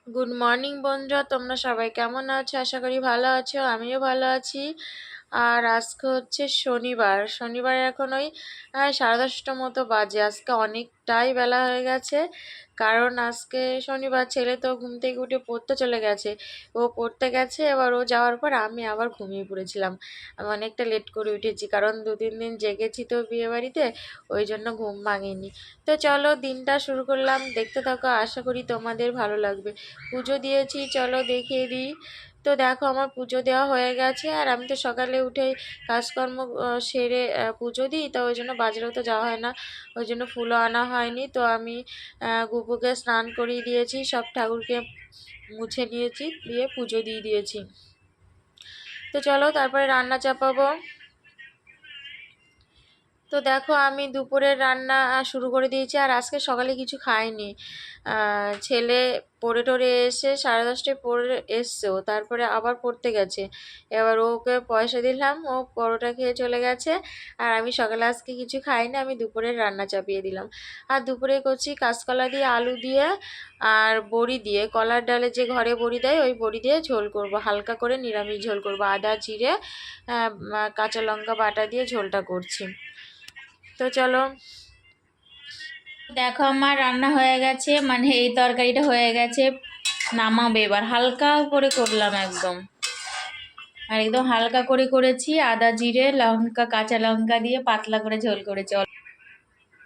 Good morning বন্ধুরা, তোমরা সবাই কেমন আছো? আশা করি ভালো আছো, আমিও ভালো আছি। আর আজকে হচ্ছে শনিবার। শনিবার এখন ওই 10:30টার মতো বাজে। আজকে অনেকটাই বেলা হয়ে গেছে, কারণ আজকে শনিবার। ছেলে তো ঘুম থেকে উঠে পড়তে চলে গেছে। ও পড়তে গেছে, এবার ও যাওয়ার পর আমি আবার ঘুমিয়ে পড়েছিলাম। আমি অনেকটা লেট করে উঠেছি, কারণ 2-3 দিন জেগেছি তো বিয়ে বাড়িতে, ওই জন্য ঘুম ভাঙেনি। তো চলো দিনটা শুরু করলাম, দেখতে থাকো, আশা করি তোমাদের ভালো লাগবে। পুজো দিয়েছি, চলো দেখিয়ে দিই। তো দেখো, আমার পুজো দেওয়া হয়ে গেছে। আর আমি তো সকালে উঠে কাজকর্ম সেরে পুজো দিই, তো ওই জন্য বাজারেও তো যাওয়া হয় না, ওই জন্য ফুলও আনা হয়নি। তো আমি গুপুকে স্নান করিয়ে দিয়েছি, সব ঠাকুরকে মুছে নিয়েছি, দিয়ে পুজো দিয়ে দিয়েছি। তো চলো তারপরে রান্না চাপাবো। তো দেখো, আমি দুপুরের রান্না শুরু করে দিয়েছি। আর আজকে সকালে কিছু খাইনি। ছেলে পড়ে টরে এসে 10:30টায় পড়ে এসছে, ও তারপরে আবার পড়তে গেছে। এবার ওকে পয়সা দিলাম, ও পরোটা খেয়ে চলে গেছে। আর আমি সকালে আজকে কিছু খাইনি, আমি দুপুরের রান্না চাপিয়ে দিলাম। আর দুপুরে করছি কাঁচকলা দিয়ে, আলু দিয়ে আর বড়ি দিয়ে, কলার ডালে যে ঘরে বড়ি দেয় ওই বড়ি দিয়ে ঝোল করব, হালকা করে নিরামিষ ঝোল করব। আদা জিরে কাঁচা লঙ্কা বাটা দিয়ে ঝোলটা করছি। তো চলো, দেখো আমার রান্না হয়ে গেছে, মানে এই তরকারিটা হয়ে গেছে। নামাবে এবার, হালকা করে করলাম একদম। আর একদম হালকা করে করেছি, আদা জিরে লঙ্কা কাঁচা লঙ্কা দিয়ে পাতলা করে ঝোল করেছি।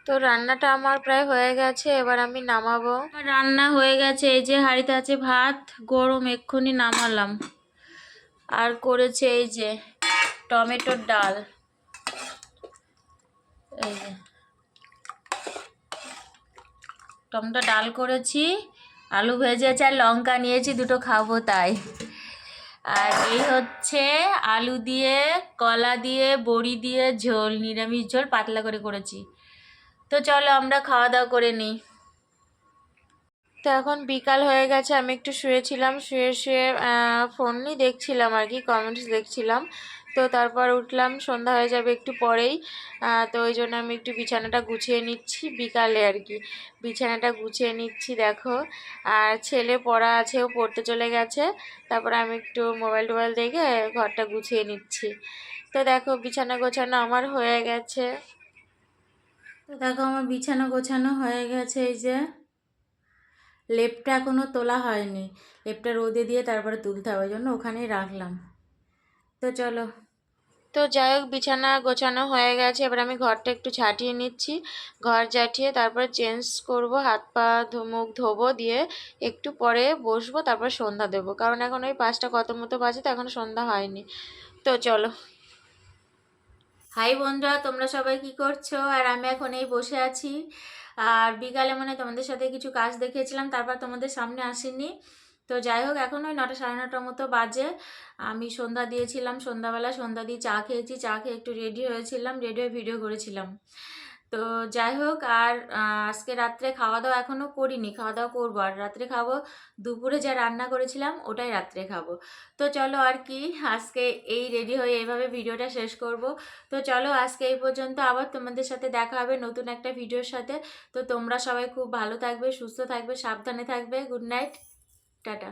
তো রান্নাটা আমার প্রায় হয়ে গেছে, এবার আমি নামাবো। আমার রান্না হয়ে গেছে, এই যে হাঁড়িতে আছে ভাত, গরম এক্ষুনি নামালাম। আর করেছে এই যে টমেটোর ডাল, এই যে টমেটো ডাল করেছি, আলু ভেজেছি আর লঙ্কা নিয়েছি দুটো খাবো তাই। আর এই হচ্ছে আলু দিয়ে কলা দিয়ে বড়ি দিয়ে ঝোল, নিরামিষ ঝোল পাতলা করে করেছি। তো চলো আমরা খাওয়া দাওয়া করে নিই। তো এখন বিকাল হয়ে গেছে, আমি একটু শুয়েছিলাম, শুয়ে শুয়ে ফোনই দেখছিলাম আর কি, কমেন্টস দেখছিলাম। তো তারপর উঠলাম, সন্ধ্যা হয়ে যাবে একটু পরেই। তো ওই জন্য আমি একটু বিছানাটা গুছিয়ে নিচ্ছি বিকালে আর কি, বিছানাটা গুছিয়ে নিচ্ছি দেখো। আর ছেলে পড়া আছে, ও পড়তে চলে গেছে। তারপর আমি একটু মোবাইল টোবাইল দেখে ঘরটা গুছিয়ে নিচ্ছি। তো দেখো, বিছানা গোছানো আমার হয়ে গেছে। তো দেখো আমার বিছানা গোছানো হয়ে গেছে, এই যে লেপটা এখনো তোলা হয়নি, লেপটা রোদে দিয়ে তারপরে তুলতে হবে, ওই জন্য ওখানেই রাখলাম। তো চলো। তো যাই হোক, বিছানা গোছানো হয়ে গেছে, এবার আমি ঘরটা একটু ঝাঁটিয়ে নিচ্ছি। ঘর ঝাঁটিয়ে তারপরে চেঞ্জ করব, হাত পা মুখ ধোবো, দিয়ে একটু পরে বসবো, তারপর সন্ধ্যা দেবো, কারণ এখন ওই 5টা কত মতো বাজে, তো এখন সন্ধ্যা হয়নি। তো চলো। হাই বন্ধুরা, তোমরা সবাই কি করছো? আর আমি এখন এই বসে আছি। আর বিকালে মানে তোমাদের সাথে কিছু কাজ দেখিয়েছিলাম, তারপর তোমাদের সামনে আসিনি। তো যাই হোক, এখন ওই 9টা সাড়ে 9টার মতো বাজে। আমি সন্ধ্যা দিয়েছিলাম, সন্ধ্যাবেলা সন্ধ্যা দিয়ে চা খেয়েছি, চা খেয়ে একটু রেডি হয়েছিলাম, রেডি হয়ে ভিডিও করেছিলাম। তো যাই হোক, আর আজকে রাত্রে খাওয়া দাওয়া এখনও করিনি, খাওয়া দাওয়া করবো। আর রাত্রে খাবো দুপুরে যা রান্না করেছিলাম ওটাই রাত্রে খাবো। তো চলো আর কি, আজকে এই রেডি হয়ে এইভাবে ভিডিওটা শেষ করব। তো চলো আজকে এই পর্যন্ত, আবার তোমাদের সাথে দেখা হবে নতুন একটা ভিডিওর সাথে। তো তোমরা সবাই খুব ভালো থাকবে, সুস্থ থাকবে, সাবধানে থাকবে। Good night, tata.